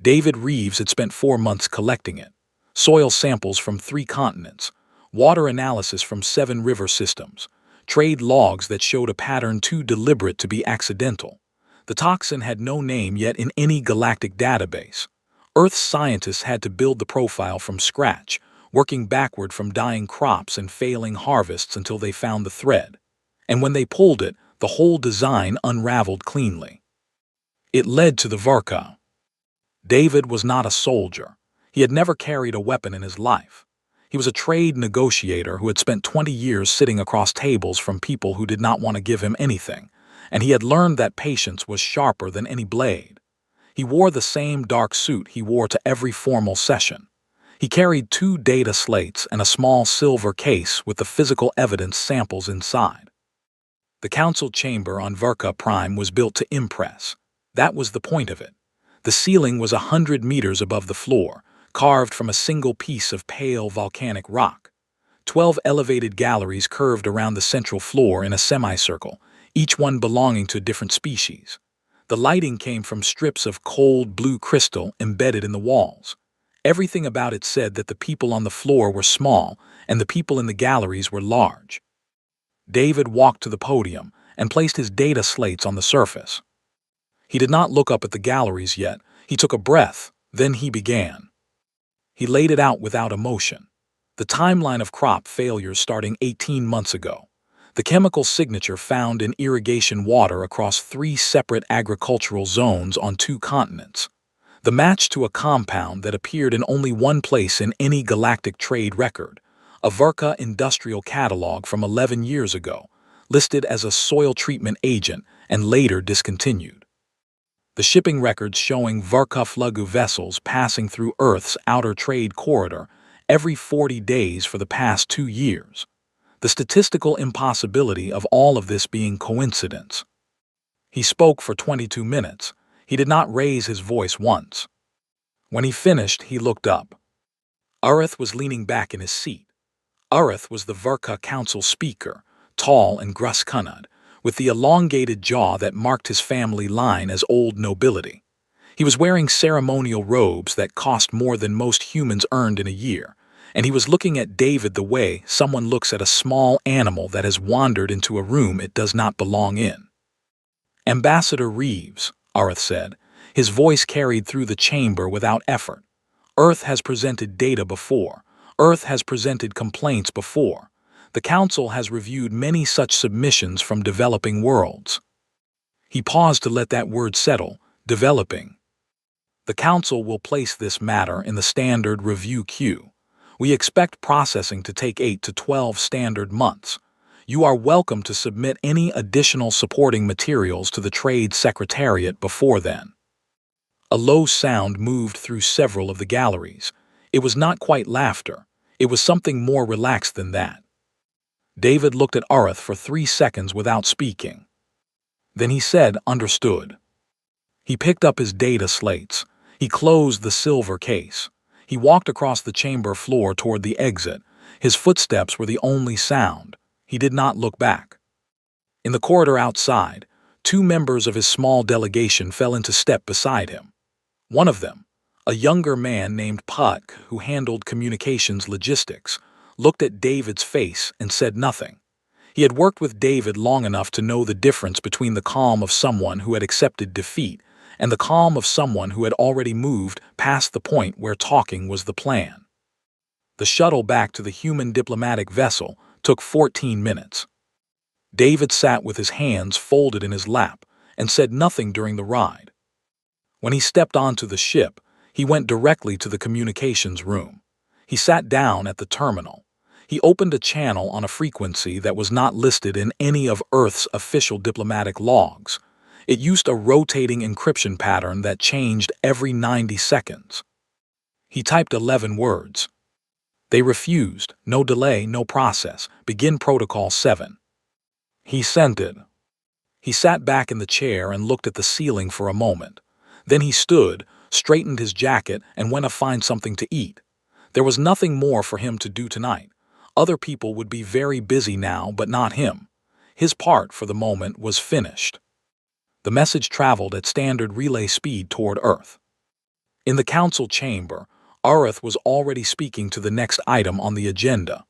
David Reeves had spent 4 months collecting it. Soil samples from 3 continents, water analysis from 7 river systems, trade logs that showed a pattern too deliberate to be accidental. The toxin had no name yet in any galactic database. Earth's scientists had to build the profile from scratch, working backward from dying crops and failing harvests until they found the thread. And when they pulled it, the whole design unraveled cleanly. It led to the Varka. David was not a soldier. He had never carried a weapon in his life. He was a trade negotiator who had spent 20 years sitting across tables from people who did not want to give him anything, and he had learned that patience was sharper than any blade. He wore the same dark suit he wore to every formal session. He carried 2 data slates and a small silver case with the physical evidence samples inside. The council chamber on Verka Prime was built to impress. That was the point of it. The ceiling was 100 meters above the floor, carved from a single piece of pale volcanic rock. 12 elevated galleries curved around the central floor in a semicircle, each one belonging to a different species. The lighting came from strips of cold blue crystal embedded in the walls. Everything about it said that the people on the floor were small and the people in the galleries were large. David walked to the podium and placed his data slates on the surface. He did not look up at the galleries yet. He took a breath, then he began. He laid it out without emotion. The timeline of crop failures starting 18 months ago. The chemical signature found in irrigation water across 3 separate agricultural zones on 2 continents. The match to a compound that appeared in only one place in any galactic trade record, a Verka industrial catalog from 11 years ago, listed as a soil treatment agent and later discontinued. The shipping records showing Verka Flugu vessels passing through Earth's outer trade corridor every 40 days for the past 2 years. The statistical impossibility of all of this being coincidence. He spoke for 22 minutes. He did not raise his voice once. When he finished, he looked up. Arith was leaning back in his seat. Arith was the Verka Council speaker, tall and gruscunned, with the elongated jaw that marked his family line as old nobility. He was wearing ceremonial robes that cost more than most humans earned in a year, and he was looking at David the way someone looks at a small animal that has wandered into a room it does not belong in. Ambassador Reeves, Arith said, his voice carried through the chamber without effort. Earth has presented data before. Earth has presented complaints before. The Council has reviewed many such submissions from developing worlds. He paused to let that word settle, developing. The Council will place this matter in the standard review queue. We expect processing to take 8 to 12 standard months. You are welcome to submit any additional supporting materials to the Trade Secretariat before then. A low sound moved through several of the galleries. It was not quite laughter. It was something more relaxed than that. David looked at Arith for 3 seconds without speaking. Then he said, "Understood." He picked up his data slates. He closed the silver case. He walked across the chamber floor toward the exit. His footsteps were the only sound. He did not look back. In the corridor outside, 2 members of his small delegation fell into step beside him. One of them, a younger man named Puck, who handled communications logistics, looked at David's face and said nothing. He had worked with David long enough to know the difference between the calm of someone who had accepted defeat and the calm of someone who had already moved past the point where talking was the plan. The shuttle back to the human diplomatic vessel took 14 minutes. David sat with his hands folded in his lap and said nothing during the ride. When he stepped onto the ship, he went directly to the communications room. He sat down at the terminal. He opened a channel on a frequency that was not listed in any of Earth's official diplomatic logs. It used a rotating encryption pattern that changed every 90 seconds. He typed 11 words. They refused. No delay, no process. Begin Protocol 7. He sent it. He sat back in the chair and looked at the ceiling for a moment. Then he stood, straightened his jacket, and went to find something to eat. There was nothing more for him to do tonight. Other people would be very busy now, but not him. His part, for the moment, was finished. The message traveled at standard relay speed toward Earth. In the council chamber, Arith was already speaking to the next item on the agenda.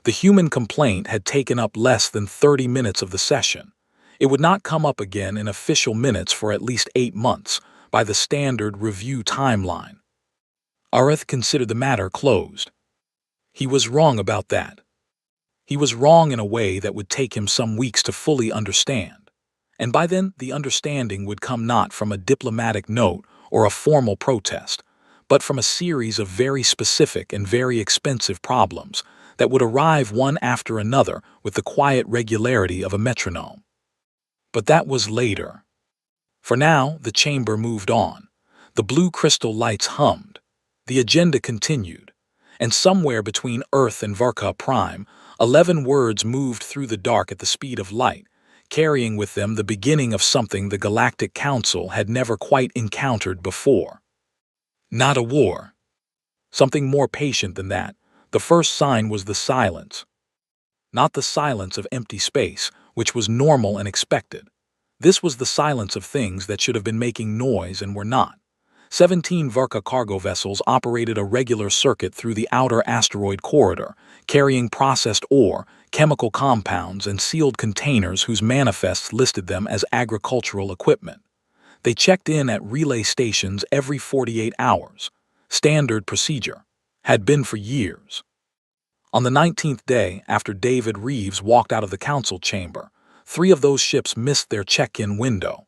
The human complaint had taken up less than 30 minutes of the session. It would not come up again in official minutes for at least 8 months, by the standard review timeline. Arith considered the matter closed. He was wrong about that. He was wrong in a way that would take him some weeks to fully understand. And by then, the understanding would come not from a diplomatic note or a formal protest, but from a series of very specific and very expensive problems that would arrive one after another with the quiet regularity of a metronome. But that was later. For now, the chamber moved on. The blue crystal lights hummed. The agenda continued. And somewhere between Earth and Varka Prime, 11 words moved through the dark at the speed of light, carrying with them the beginning of something the Galactic Council had never quite encountered before. Not a war. Something more patient than that. The first sign was the silence. Not the silence of empty space, which was normal and expected. This was the silence of things that should have been making noise and were not. 17 Varka cargo vessels operated a regular circuit through the outer asteroid corridor, carrying processed ore, chemical compounds, and sealed containers whose manifests listed them as agricultural equipment. They checked in at relay stations every 48 hours. Standard procedure. Had been for years. On the 19th day after David Reeves walked out of the council chamber, 3 of those ships missed their check-in window.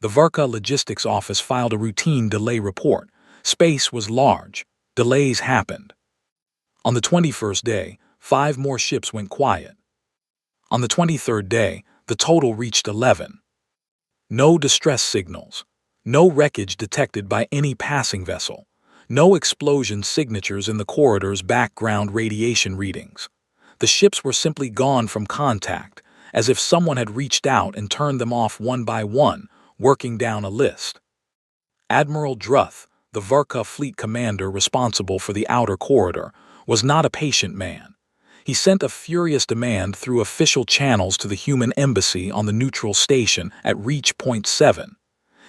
The Varka Logistics Office filed a routine delay report. Space was large. Delays happened. On the 21st day, 5 more ships went quiet. On the 23rd day, the total reached 11. No distress signals. No wreckage detected by any passing vessel. No explosion signatures in the corridor's background radiation readings. The ships were simply gone from contact, as if someone had reached out and turned them off one by one, working down a list. Admiral Druth, the Varka fleet commander responsible for the outer corridor, was not a patient man. He sent a furious demand through official channels to the human embassy on the neutral station at Reach Point 7.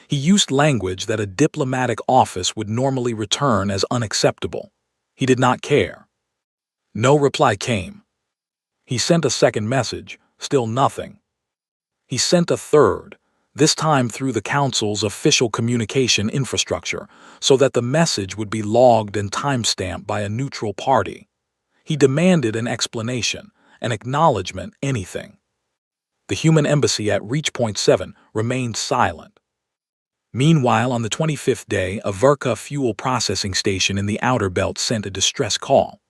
He used language that a diplomatic office would normally return as unacceptable. He did not care. No reply came. He sent a second message, still nothing. He sent a third, this time through the Council's official communication infrastructure, so that the message would be logged and timestamped by a neutral party. He demanded an explanation, an acknowledgement, anything. The human embassy at Reach Point 7 remained silent. Meanwhile, on the 25th day, a Varka fuel processing station in the outer belt sent a distress call.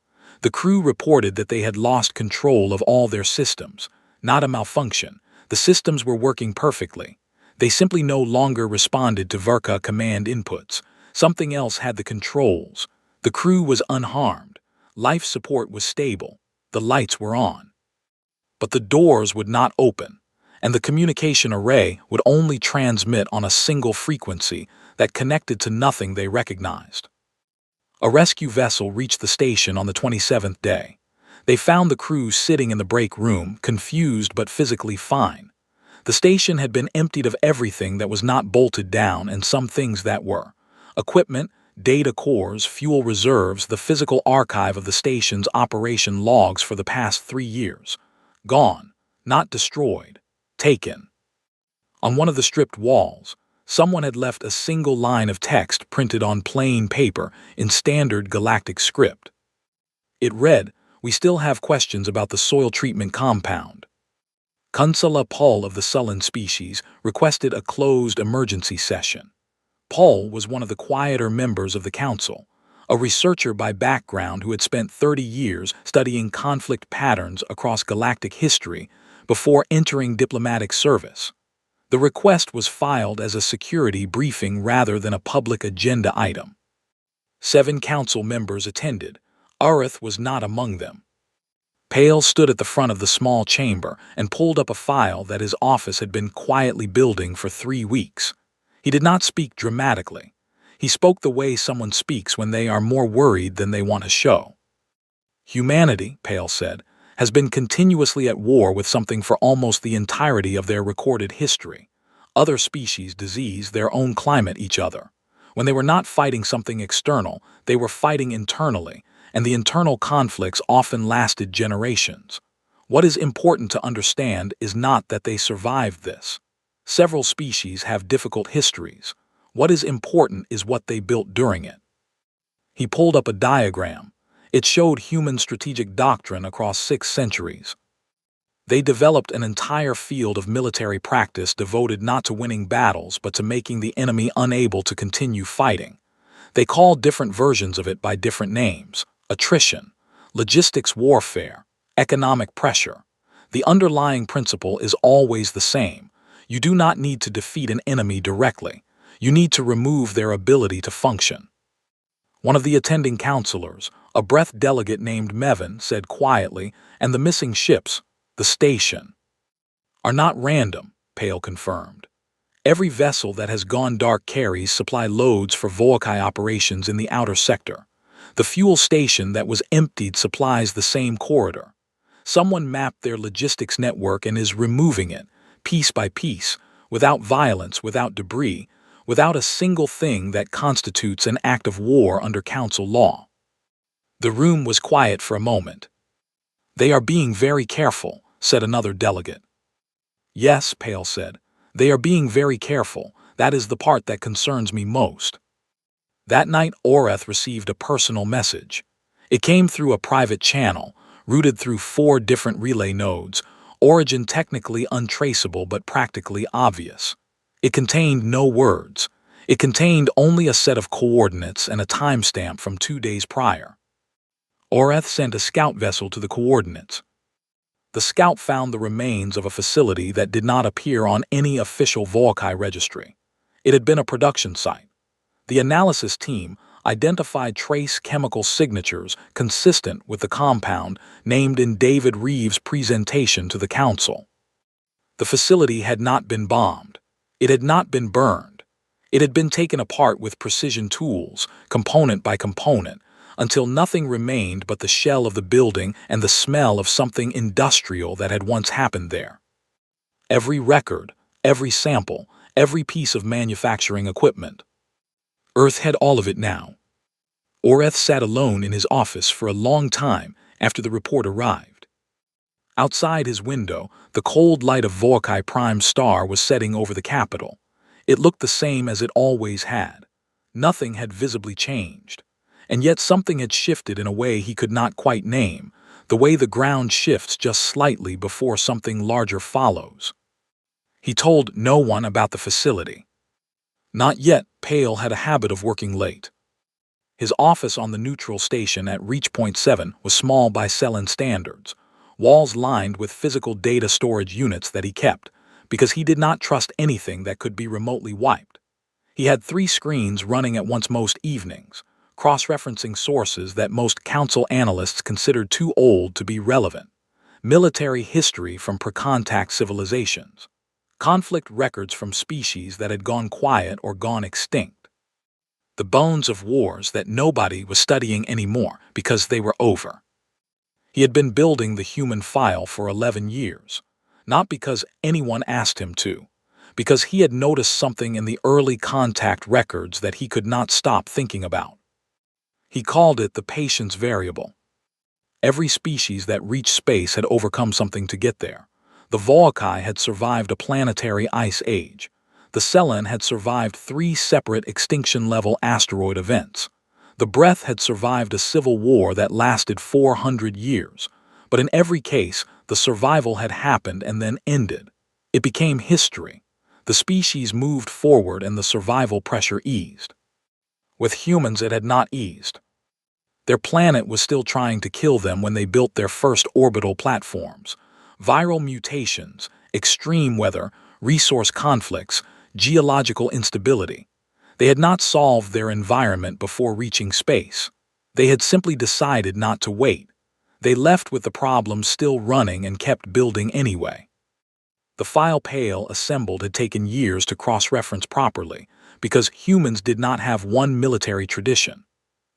The crew reported that they had lost control of all their systems. Not a malfunction. The systems were working perfectly. They simply no longer responded to Varka command inputs. Something else had the controls. The crew was unharmed. Life support was stable. The lights were on. But the doors would not open, and the communication array would only transmit on a single frequency that connected to nothing they recognized. A rescue vessel reached the station on the 27th day. They found the crew sitting in the break room, confused but physically fine. The station had been emptied of everything that was not bolted down and some things that were. Equipment, data cores, fuel reserves, the physical archive of the station's operation logs for the past 3 years. Gone, not destroyed, taken. On one of the stripped walls, someone had left a single line of text printed on plain paper in standard Galactic script. It read, "We still have questions about the soil treatment compound." Kunsala Paul of the sullen species requested a closed emergency session. Paul was one of the quieter members of the council, a researcher by background who had spent 30 years studying conflict patterns across galactic history before entering diplomatic service. The request was filed as a security briefing rather than a public agenda item. 7 council members attended. Arith was not among them. Pale stood at the front of the small chamber and pulled up a file that his office had been quietly building for 3 weeks. He did not speak dramatically. He spoke the way someone speaks when they are more worried than they want to show. Humanity, Pale said, has been continuously at war with something for almost the entirety of their recorded history. Other species disease their own climate each other. When they were not fighting something external, they were fighting internally, and the internal conflicts often lasted generations. What is important to understand is not that they survived this. Several species have difficult histories. What is important is what they built during it. He pulled up a diagram. It showed human strategic doctrine across 6 centuries. They developed an entire field of military practice devoted not to winning battles but to making the enemy unable to continue fighting. They called different versions of it by different names: attrition, logistics warfare, economic pressure. The underlying principle is always the same. You do not need to defeat an enemy directly. You need to remove their ability to function. One of the attending counselors, a breath delegate named Mevin, said quietly, "And the missing ships, the station, are not random," Pale confirmed. Every vessel that has gone dark carries supply loads for Volkai operations in the outer sector. The fuel station that was emptied supplies the same corridor. Someone mapped their logistics network and is removing it, piece by piece, without violence, without debris, without a single thing that constitutes an act of war under council law. The room was quiet for a moment. "They are being very careful," said another delegate. "Yes," Pale said. "They are being very careful. That is the part that concerns me most." That night, Oreth received a personal message. It came through a private channel, routed through 4 different relay nodes, origin technically untraceable but practically obvious. It contained no words. It contained only a set of coordinates and a timestamp from 2 days prior. Oreth sent a scout vessel to the coordinates. The scout found the remains of a facility that did not appear on any official Volkai registry. It had been a production site. The analysis team identified trace chemical signatures consistent with the compound named in David Reeves' presentation to the council. The facility had not been bombed. It had not been burned. It had been taken apart with precision tools, component by component, until nothing remained but the shell of the building and the smell of something industrial that had once happened there. Every record, every sample, every piece of manufacturing equipment. Earth had all of it now. Oreth sat alone in his office for a long time after the report arrived. Outside his window, the cold light of Volkai Prime Star was setting over the capital. It looked the same as it always had. Nothing had visibly changed. And yet something had shifted in a way he could not quite name, the way the ground shifts just slightly before something larger follows. He told no one about the facility. Not yet. Pale had a habit of working late. His office on the neutral station at Reach Point 7 was small by Selen standards, walls lined with physical data storage units that he kept, because he did not trust anything that could be remotely wiped. He had 3 screens running at once most evenings, cross-referencing sources that most council analysts considered too old to be relevant. Military history from pre-contact civilizations. Conflict records from species that had gone quiet or gone extinct. The bones of wars that nobody was studying anymore because they were over. He had been building the human file for 11 years, not because anyone asked him to, because he had noticed something in the early contact records that he could not stop thinking about. He called it the patience variable. Every species that reached space had overcome something to get there. The Volkai had survived a planetary ice age. The Selen had survived 3 separate extinction-level asteroid events. The Breath had survived a civil war that lasted 400 years. But in every case, the survival had happened and then ended. It became history. The species moved forward and the survival pressure eased. With humans, it had not eased. Their planet was still trying to kill them when they built their first orbital platforms. Viral mutations, extreme weather, resource conflicts, geological instability. They had not solved their environment before reaching space. They had simply decided not to wait. They left with the problems still running and kept building anyway. The file Pale assembled had taken years to cross-reference properly, because humans did not have one military tradition.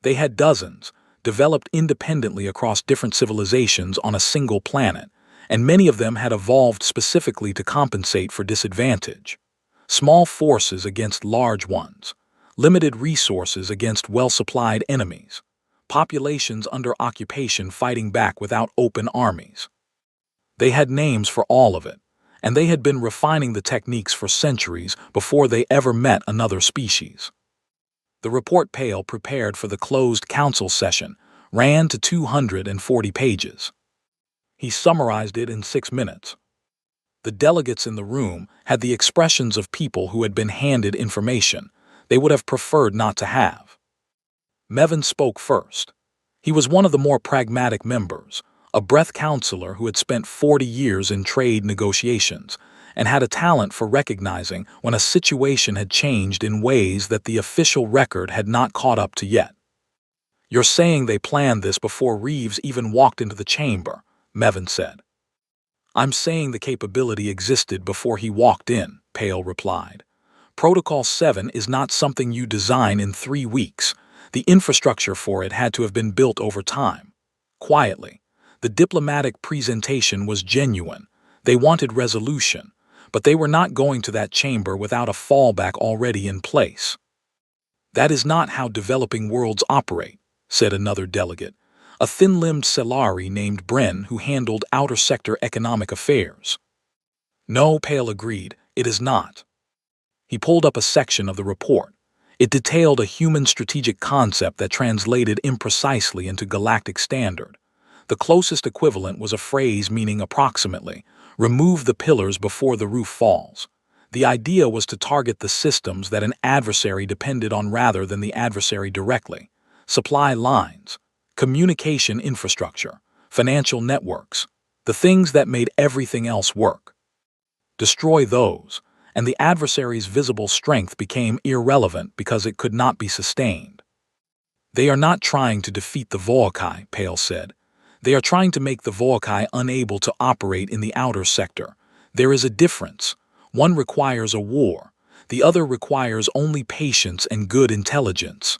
They had dozens, developed independently across different civilizations on a single planet, and many of them had evolved specifically to compensate for disadvantage. Small forces against large ones. limited resources against well-supplied enemies, populations under occupation fighting back without open armies. They had names for all of it, and they had been refining the techniques for centuries before they ever met another species. The report Pale prepared for the closed council session ran to 240 pages. He summarized it in 6 minutes. The delegates in the room had the expressions of people who had been handed information they would have preferred not to have. Mevin spoke first. He was one of the more pragmatic members, a breath counselor who had spent 40 years in trade negotiations and had a talent for recognizing when a situation had changed in ways that the official record had not caught up to yet. "You're saying they planned this before Reeves even walked into the chamber," Mevin said. "I'm saying the capability existed before he walked in," Pale replied. "Protocol 7 is not something you design in 3 weeks. The infrastructure for it had to have been built over time. Quietly. The diplomatic presentation was genuine. They wanted resolution, but they were not going to that chamber without a fallback already in place." "That is not how developing worlds operate," said another delegate, a thin-limbed Selari named Bren who handled outer sector economic affairs. "No," Pale agreed, "it is not." He pulled up a section of the report. It detailed a human strategic concept that translated imprecisely into galactic standard. The closest equivalent was a phrase meaning approximately, "remove the pillars before the roof falls." The idea was to target the systems that an adversary depended on rather than the adversary directly. Supply lines, communication infrastructure, financial networks, the things that made everything else work. Destroy those, and the adversary's visible strength became irrelevant because it could not be sustained. "They are not trying to defeat the Volkai," Pale said. "They are trying to make the Volkai unable to operate in the outer sector. There is a difference. One requires a war. The other requires only patience and good intelligence."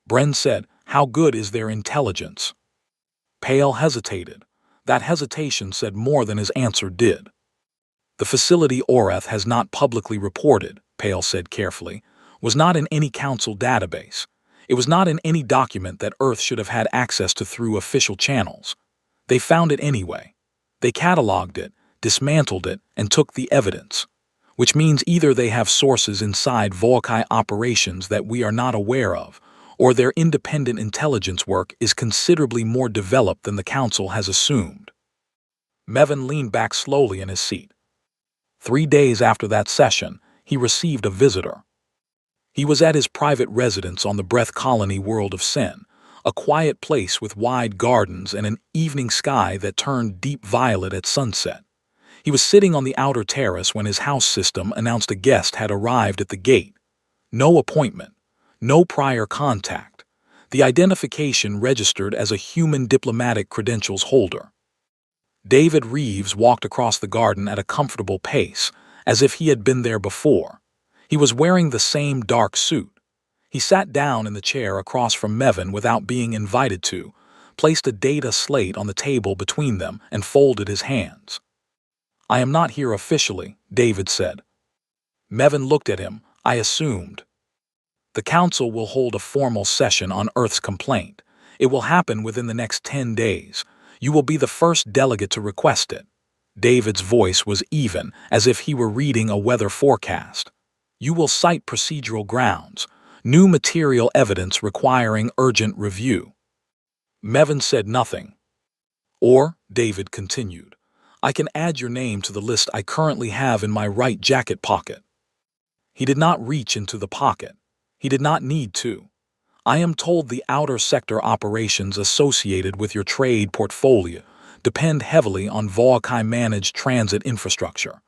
Bren said, "How good is their intelligence?" Pale hesitated. That hesitation said more than his answer did. "The facility Orath has not publicly reported," Pale said carefully, "was not in any council database. It was not in any document that Earth should have had access to through official channels. They found it anyway. They cataloged it, dismantled it, and took the evidence. Which means either they have sources inside Volkai operations that we are not aware of, or their independent intelligence work is considerably more developed than the Council has assumed." Mevin leaned back slowly in his seat. 3 days after that session, he received a visitor. He was at his private residence on the Breath Colony world of Sen, a quiet place with wide gardens and an evening sky that turned deep violet at sunset. He was sitting on the outer terrace when his house system announced a guest had arrived at the gate. No appointment, no prior contact. The identification registered as a human diplomatic credentials holder. David Reeves walked across the garden at a comfortable pace, as if he had been there before. He was wearing the same dark suit. He sat down in the chair across from Mevin without being invited to, placed a data slate on the table between them, and folded his hands. "I am not here officially," David said. Mevin looked at him. "I assumed." "The Council will hold a formal session on Earth's complaint. It will happen within the next 10 days. You will be the first delegate to request it." David's voice was even, as if he were reading a weather forecast. "You will cite procedural grounds, new material evidence requiring urgent review." Mevin said nothing. "Or," David continued, "I can add your name to the list I currently have in my right jacket pocket." He did not reach into the pocket. He did not need to. "I am told the outer sector operations associated with your trade portfolio depend heavily on Volkai-managed transit infrastructure.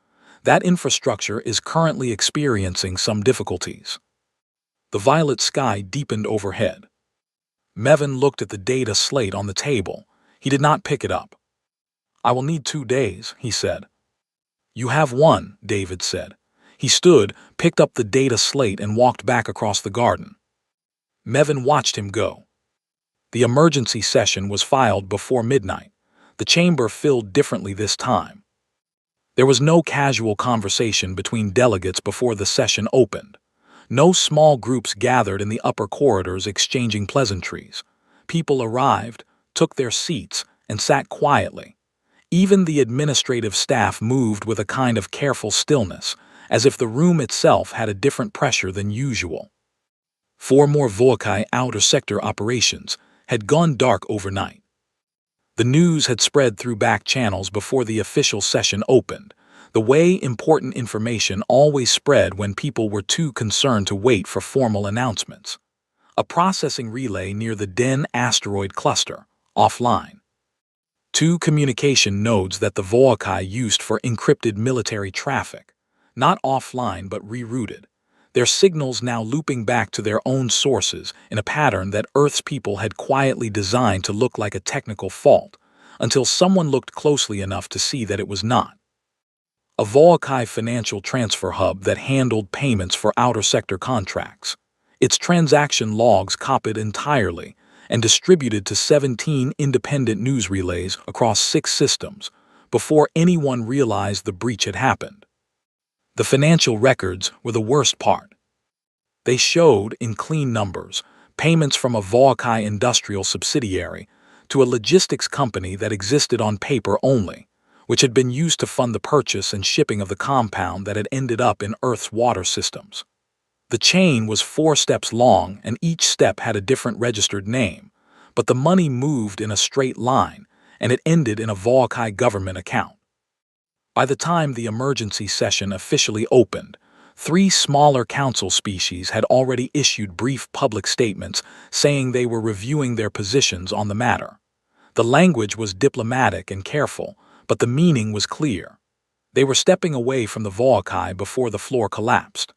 That infrastructure is currently experiencing some difficulties." The violet sky deepened overhead. Mevin looked at the data slate on the table. He did not pick it up. "I will need 2 days," he said. "You have 1, David said. He stood, picked up the data slate and walked back across the garden. Mevin watched him go. The emergency session was filed before midnight. The chamber filled differently this time. There was no casual conversation between delegates before the session opened. No small groups gathered in the upper corridors exchanging pleasantries. People arrived, took their seats, and sat quietly. Even the administrative staff moved with a kind of careful stillness, as if the room itself had a different pressure than usual. 4 more Volkai outer sector operations had gone dark overnight. The news had spread through back channels before the official session opened, the way important information always spread when people were too concerned to wait for formal announcements. A processing relay near the Den asteroid cluster, offline. 2 communication nodes that the Volkai used for encrypted military traffic, not offline but rerouted, their signals now looping back to their own sources in a pattern that Earth's people had quietly designed to look like a technical fault, until someone looked closely enough to see that it was not. A Volkai financial transfer hub that handled payments for outer sector contracts, its transaction logs copied entirely and distributed to 17 independent news relays across 6 systems before anyone realized the breach had happened. The financial records were the worst part. They showed, in clean numbers, payments from a Volkai industrial subsidiary to a logistics company that existed on paper only, which had been used to fund the purchase and shipping of the compound that had ended up in Earth's water systems. The chain was 4 steps long and each step had a different registered name, but the money moved in a straight line and it ended in a Volkai government account. By the time the emergency session officially opened, 3 smaller council species had already issued brief public statements saying they were reviewing their positions on the matter. The language was diplomatic and careful, but the meaning was clear. They were stepping away from the Volkai before the floor collapsed.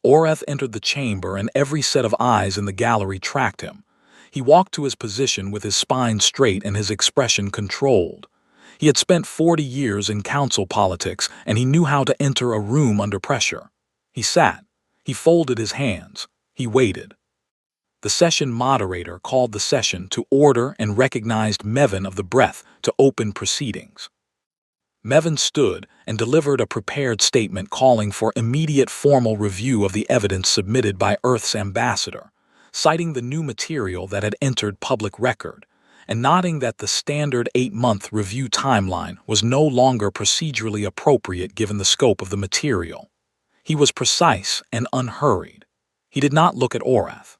Oreth entered the chamber and every set of eyes in the gallery tracked him. He walked to his position with his spine straight and his expression controlled. He had spent 40 years in council politics and he knew how to enter a room under pressure. He sat. He folded his hands. He waited. The session moderator called the session to order and recognized Mevin of the Breath to open proceedings. Mevin stood and delivered a prepared statement calling for immediate formal review of the evidence submitted by Earth's ambassador, citing the new material that had entered public record, and nodding that the standard 8-month review timeline was no longer procedurally appropriate given the scope of the material. He was precise and unhurried. He did not look at Oreth.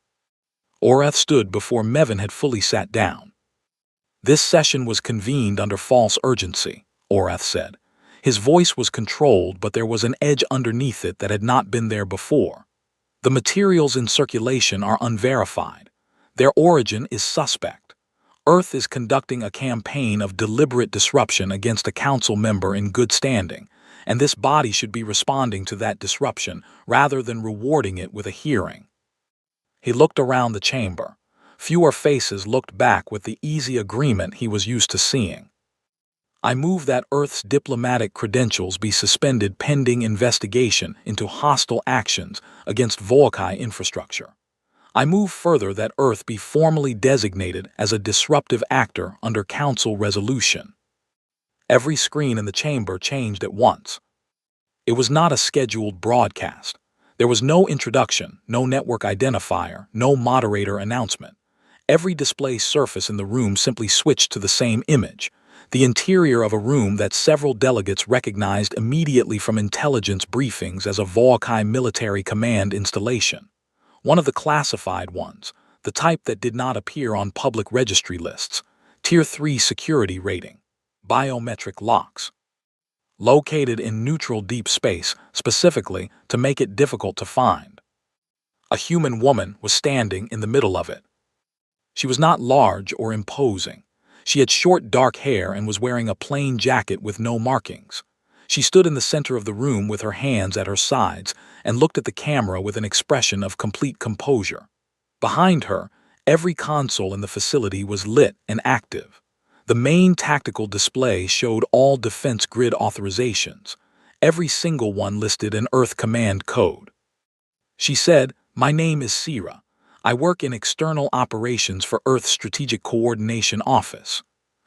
Oreth stood before Mevin had fully sat down. This session was convened under false urgency, Oreth said. His voice was controlled, but there was an edge underneath it that had not been there before. The materials in circulation are unverified. Their origin is suspect. Earth is conducting a campaign of deliberate disruption against a council member in good standing, and this body should be responding to that disruption rather than rewarding it with a hearing. He looked around the chamber. Fewer faces looked back with the easy agreement he was used to seeing. I move that Earth's diplomatic credentials be suspended pending investigation into hostile actions against Volkai infrastructure. I move further that Earth be formally designated as a disruptive actor under Council resolution. Every screen in the chamber changed at once. It was not a scheduled broadcast. There was no introduction, no network identifier, no moderator announcement. Every display surface in the room simply switched to the same image, the interior of a room that several delegates recognized immediately from intelligence briefings as a Volkai military command installation. One of the classified ones, the type that did not appear on public registry lists, Tier 3 security rating, biometric locks. Located in neutral deep space, specifically to make it difficult to find. A human woman was standing in the middle of it. She was not large or imposing. She had short dark hair and was wearing a plain jacket with no markings. She stood in the center of the room with her hands at her sides and looked at the camera with an expression of complete composure. Behind her, every console in the facility was lit and active. The main tactical display showed all defense grid authorizations. Every single one listed an Earth command code. She said, "My name is Sira. I work in external operations for Earth Strategic Coordination Office."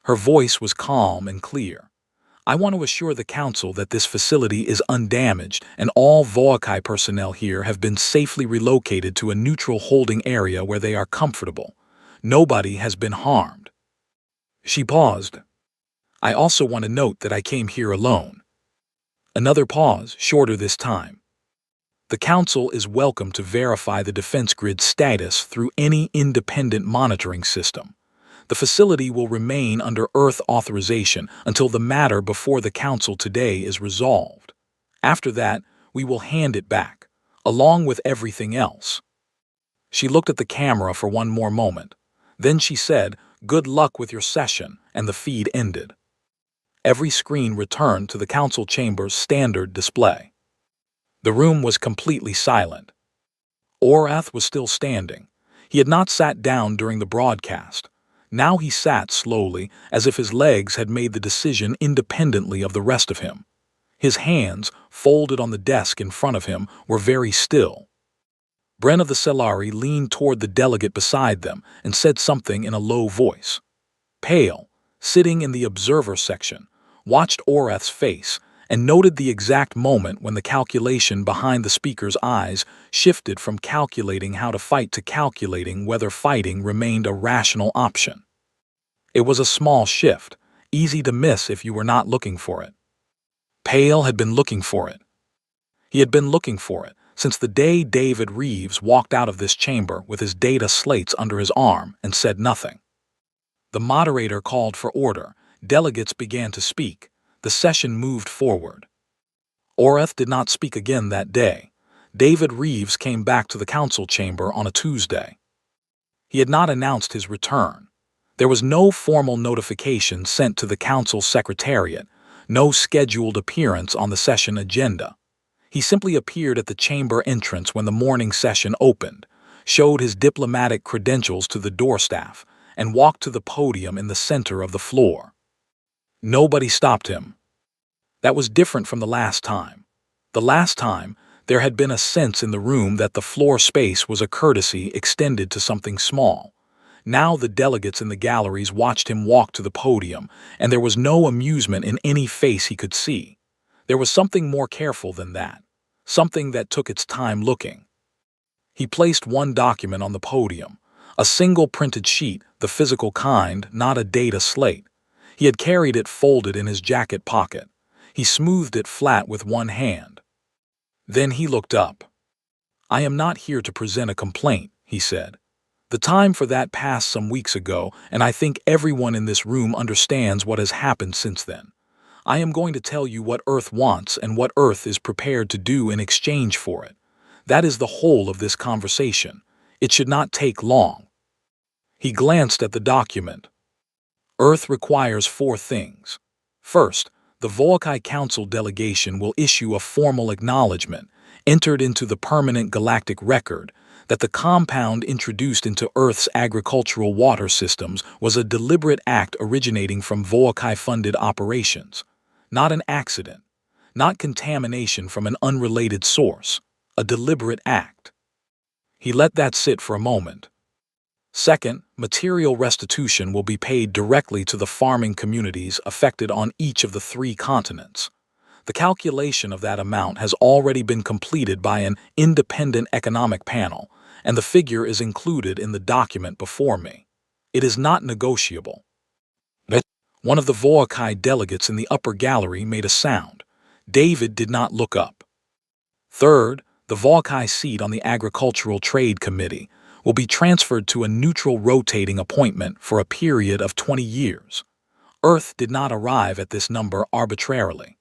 Her voice was calm and clear. I want to assure the Council that this facility is undamaged and all Voakai personnel here have been safely relocated to a neutral holding area where they are comfortable. Nobody has been harmed. She paused. I also want to note that I came here alone. Another pause, shorter this time. The Council is welcome to verify the defense grid's status through any independent monitoring system. The facility will remain under Earth authorization until the matter before the Council today is resolved. After that, we will hand it back, along with everything else. She looked at the camera for one more moment. Then she said, "Good luck with your session," and the feed ended. Every screen returned to the Council chamber's standard display. The room was completely silent. Orath was still standing. He had not sat down during the broadcast. Now he sat slowly, as if his legs had made the decision independently of the rest of him. His hands, folded on the desk in front of him, were very still. Bren of the Cellari leaned toward the delegate beside them and said something in a low voice. Pale, sitting in the observer section, watched Orath's face and noted the exact moment when the calculation behind the speaker's eyes shifted from calculating how to fight to calculating whether fighting remained a rational option. It was a small shift, easy to miss if you were not looking for it. Pale had been looking for it. He had been looking for it since the day David Reeves walked out of this chamber with his data slates under his arm and said nothing. The moderator called for order. Delegates began to speak. The session moved forward. Orath did not speak again that day. David Reeves came back to the Council chamber on a Tuesday. He had not announced his return. There was no formal notification sent to the Council Secretariat, no scheduled appearance on the session agenda. He simply appeared at the chamber entrance when the morning session opened, showed his diplomatic credentials to the door staff, and walked to the podium in the center of the floor. Nobody stopped him. That was different from the last time. The last time, there had been a sense in the room that the floor space was a courtesy extended to something small. Now the delegates in the galleries watched him walk to the podium, and there was no amusement in any face he could see. There was something more careful than that, something that took its time looking. He placed one document on the podium, a single printed sheet, the physical kind, not a data slate. He had carried it folded in his jacket pocket. He smoothed it flat with one hand. Then he looked up. "I am not here to present a complaint," he said. "The time for that passed some weeks ago, and I think everyone in this room understands what has happened since then. I am going to tell you what Earth wants and what Earth is prepared to do in exchange for it. That is the whole of this conversation. It should not take long." He glanced at the document. Earth requires 4 things. First, the Voakai Council delegation will issue a formal acknowledgement, entered into the permanent galactic record, that the compound introduced into Earth's agricultural water systems was a deliberate act originating from Voakai-funded operations. Not an accident, not contamination from an unrelated source, a deliberate act. He let that sit for a moment. Second, material restitution will be paid directly to the farming communities affected on each of the 3 continents. The calculation of that amount has already been completed by an independent economic panel, and the figure is included in the document before me. It is not negotiable. One of the Voakai delegates in the upper gallery made a sound. David did not look up. Third, the Voakai seat on the Agricultural Trade Committee will be transferred to a neutral rotating appointment for a period of 20 years. Earth did not arrive at this number arbitrarily.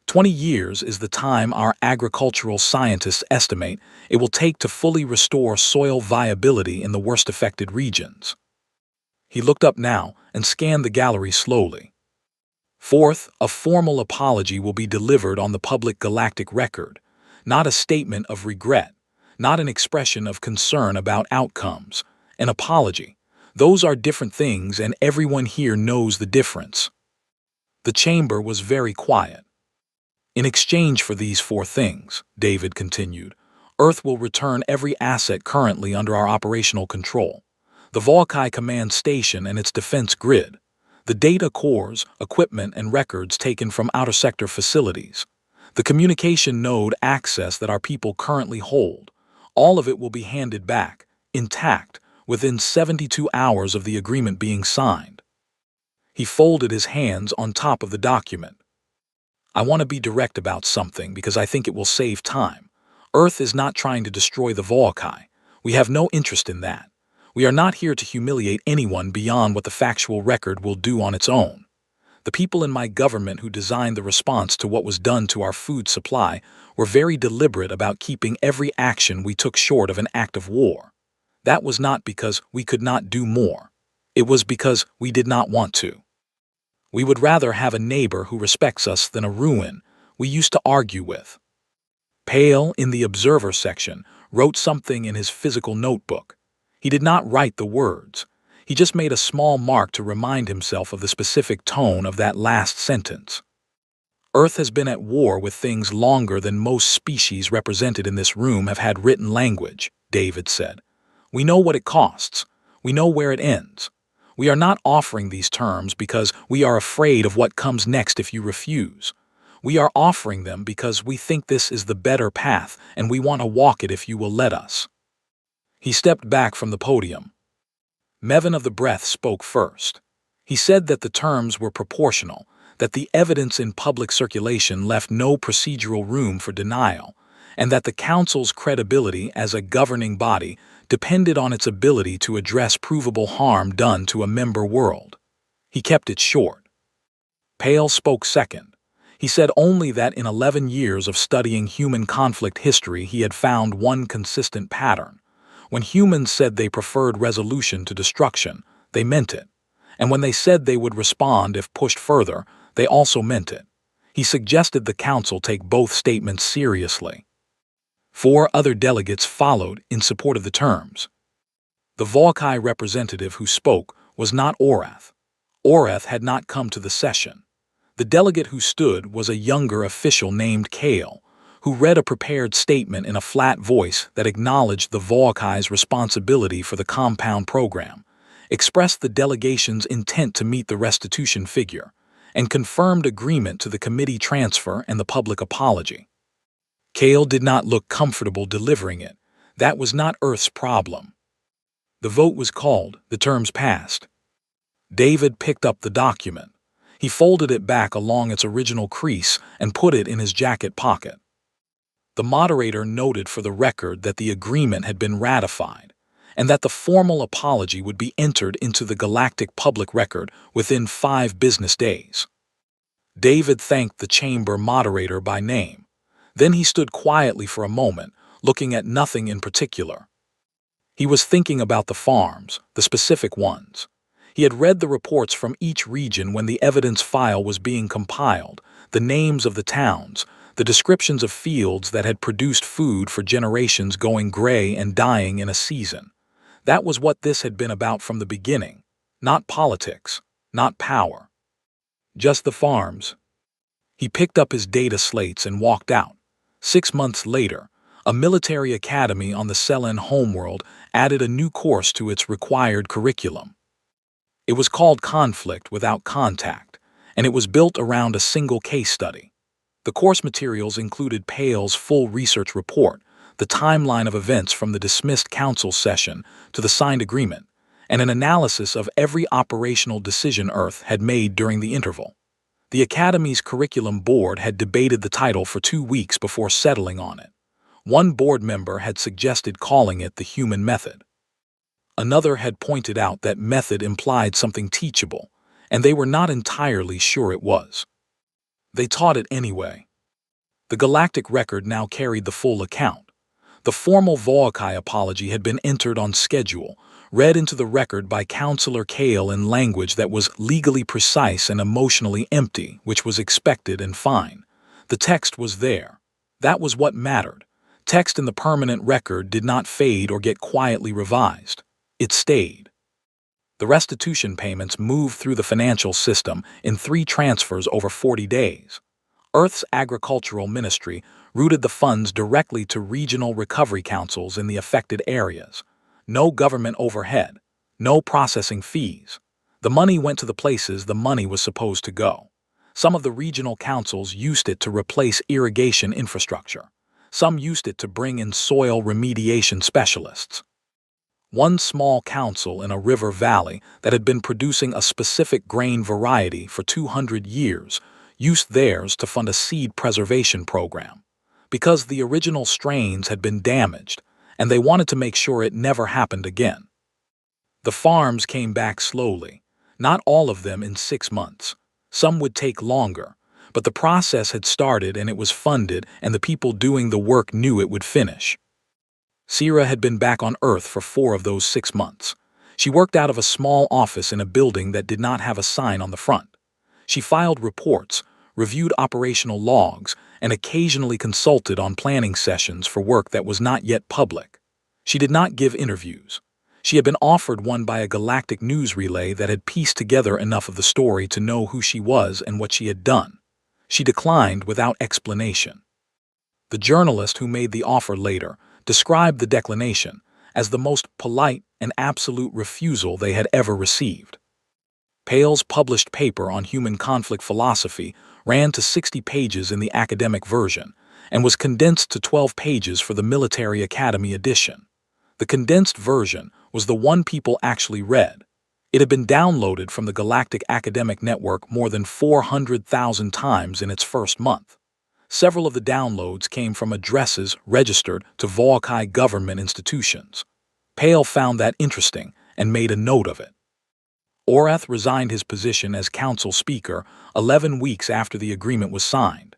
20 years is the time our agricultural scientists estimate it will take to fully restore soil viability in the worst affected regions. He looked up now and scanned the gallery slowly. Fourth, a formal apology will be delivered on the public galactic record, not a statement of regret, not an expression of concern about outcomes. An apology. Those are different things, and everyone here knows the difference. The chamber was very quiet. In exchange for these 4 things, David continued, Earth will return every asset currently under our operational control. The Voakai Command Station and its defense grid, The data cores, equipment, and records taken from outer sector facilities. The communication node access that our people currently hold. All of it will be handed back, intact, within 72 hours of the agreement being signed. He folded his hands on top of the document. I want to be direct about something because I think it will save time. Earth is not trying to destroy the Volkai. We have no interest in that. We are not here to humiliate anyone beyond what the factual record will do on its own. The people in my government who designed the response to what was done to our food supply were very deliberate about keeping every action we took short of an act of war. That was not because we could not do more. It was because we did not want to. We would rather have a neighbor who respects us than a ruin we used to argue with. Pale, in the Observer section, wrote something in his physical notebook. He did not write the words. He just made a small mark to remind himself of the specific tone of that last sentence. Earth has been at war with things longer than most species represented in this room have had written language, David said. We know what it costs. We know where it ends. We are not offering these terms because we are afraid of what comes next if you refuse. We are offering them because we think this is the better path and we want to walk it if you will let us. He stepped back from the podium. Mevin of the Breath spoke first. He said that the terms were proportional, that the evidence in public circulation left no procedural room for denial, and that the Council's credibility as a governing body depended on its ability to address provable harm done to a member world. He kept it short. Pale spoke second. He said only that in 11 years of studying human conflict history he had found one consistent pattern. When humans said they preferred resolution to destruction, they meant it. And when they said they would respond if pushed further, they also meant it. He suggested the Council take both statements seriously. 4 other delegates followed in support of the terms. The Volkai representative who spoke was not Orath. Orath had not come to the session. The delegate who stood was a younger official named Kale, who read a prepared statement in a flat voice that acknowledged the Volkai's responsibility for the compound program, expressed the delegation's intent to meet the restitution figure, and confirmed agreement to the committee transfer and the public apology. Kale did not look comfortable delivering it. That was not Earth's problem. The vote was called, the terms passed. David picked up the document. He folded it back along its original crease and put it in his jacket pocket. The moderator noted for the record that the agreement had been ratified, and that the formal apology would be entered into the Galactic public record within 5 business days. David thanked the chamber moderator by name. Then he stood quietly for a moment, looking at nothing in particular. He was thinking about the farms, the specific ones. He had read the reports from each region when the evidence file was being compiled, the names of the towns, the descriptions of fields that had produced food for generations going gray and dying in a season. That was what this had been about from the beginning. Not politics, not power. Just the farms. He picked up his data slates and walked out. 6 months later, a military academy on the Selen homeworld added a new course to its required curriculum. It was called Conflict Without Contact, and it was built around a single case study. The course materials included Pale's full research report, the timeline of events from the dismissed council session to the signed agreement, and an analysis of every operational decision Earth had made during the interval. The Academy's curriculum board had debated the title for 2 weeks before settling on it. One board member had suggested calling it the human method. Another had pointed out that method implied something teachable, and they were not entirely sure it was. They taught it anyway. The Galactic record now carried the full account. The formal Volkai apology had been entered on schedule, read into the record by Councillor Kale in language that was legally precise and emotionally empty, which was expected and fine. The text was there. That was what mattered. Text in the permanent record did not fade or get quietly revised. It stayed. The restitution payments moved through the financial system in 3 transfers over 40 days. Earth's Agricultural Ministry routed the funds directly to regional recovery councils in the affected areas. No government overhead, no processing fees. The money went to the places the money was supposed to go. Some of the regional councils used it to replace irrigation infrastructure. Some used it to bring in soil remediation specialists. One small council in a river valley that had been producing a specific grain variety for 200 years used theirs to fund a seed preservation program, because the original strains had been damaged and they wanted to make sure it never happened again. The farms came back slowly, not all of them in 6 months. Some would take longer, but the process had started and it was funded, and the people doing the work knew it would finish. Sierra had been back on Earth for 4 of those 6 months. She worked out of a small office in a building that did not have a sign on the front. She filed reports, reviewed operational logs, and occasionally consulted on planning sessions for work that was not yet public. She did not give interviews. She had been offered one by a Galactic news relay that had pieced together enough of the story to know who she was and what she had done. She declined without explanation. The journalist who made the offer later described the declination as the most polite and absolute refusal they had ever received. Pale's published paper on human conflict philosophy ran to 60 pages in the academic version and was condensed to 12 pages for the Military Academy edition. The condensed version was the one people actually read. It had been downloaded from the Galactic Academic Network more than 400,000 times in its first month. Several of the downloads came from addresses registered to Volkai government institutions. Pale found that interesting and made a note of it. Orath resigned his position as council speaker 11 weeks after the agreement was signed.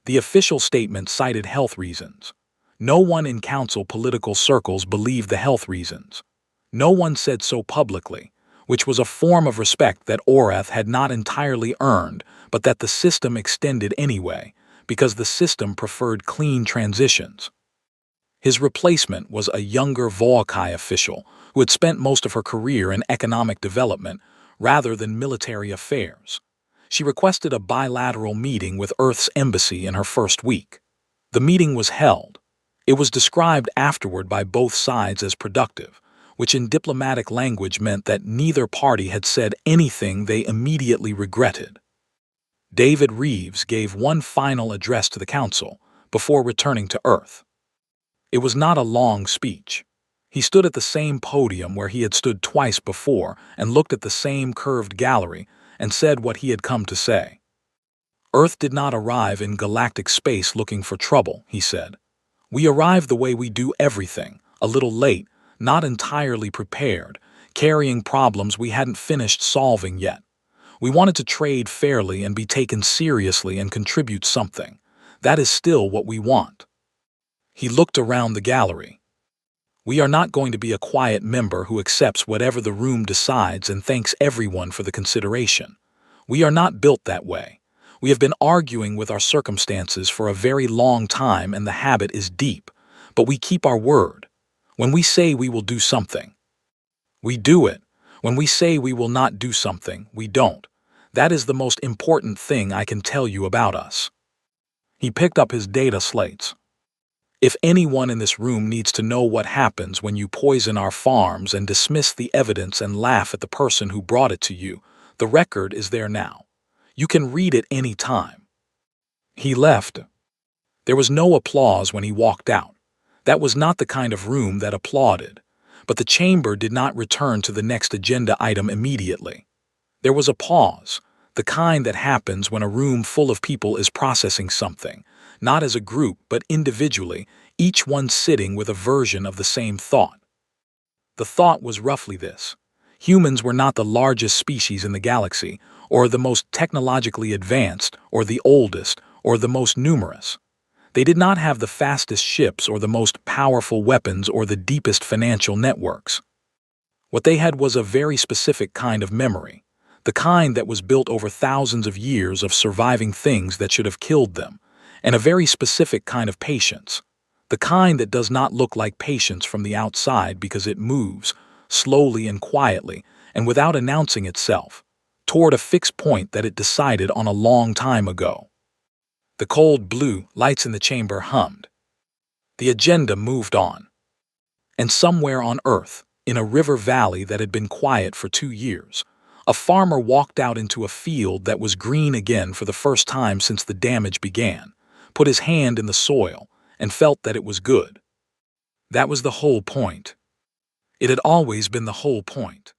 The official statement cited health reasons. No one in council political circles believed the health reasons. No one said so publicly, which was a form of respect that Orath had not entirely earned, but that the system extended anyway, because the system preferred clean transitions. His replacement was a younger Volkai official who had spent most of her career in economic development rather than military affairs. She requested a bilateral meeting with Earth's embassy in her first week. The meeting was held. It was described afterward by both sides as productive, which in diplomatic language meant that neither party had said anything they immediately regretted. David Reeves gave one final address to the council before returning to Earth. It was not a long speech. He stood at the same podium where he had stood twice before and looked at the same curved gallery and said what he had come to say. Earth did not arrive in galactic space looking for trouble, he said. We arrived the way we do everything, a little late, not entirely prepared, carrying problems we hadn't finished solving yet. We wanted to trade fairly and be taken seriously and contribute something. That is still what we want. He looked around the gallery. We are not going to be a quiet member who accepts whatever the room decides and thanks everyone for the consideration. We are not built that way. We have been arguing with our circumstances for a very long time and the habit is deep, but we keep our word. When we say we will do something, we do it. When we say we will not do something, we don't. That is the most important thing I can tell you about us. He picked up his data slates. If anyone in this room needs to know what happens when you poison our farms and dismiss the evidence and laugh at the person who brought it to you, the record is there now. You can read it any time. He left. There was no applause when he walked out. That was not the kind of room that applauded. But the chamber did not return to the next agenda item immediately. There was a pause, the kind that happens when a room full of people is processing something, not as a group but individually, each one sitting with a version of the same thought. The thought was roughly this: humans were not the largest species in the galaxy, or the most technologically advanced, or the oldest, or the most numerous. They did not have the fastest ships or the most powerful weapons or the deepest financial networks. What they had was a very specific kind of memory, the kind that was built over thousands of years of surviving things that should have killed them, and a very specific kind of patience, the kind that does not look like patience from the outside because it moves, slowly and quietly, and without announcing itself, toward a fixed point that it decided on a long time ago. The cold blue lights in the chamber hummed. The agenda moved on. And somewhere on Earth, in a river valley that had been quiet for 2 years, A farmer walked out into a field that was green again for the first time since the damage began, put his hand in the soil, and felt that it was good. That was the whole point. It had always been the whole point.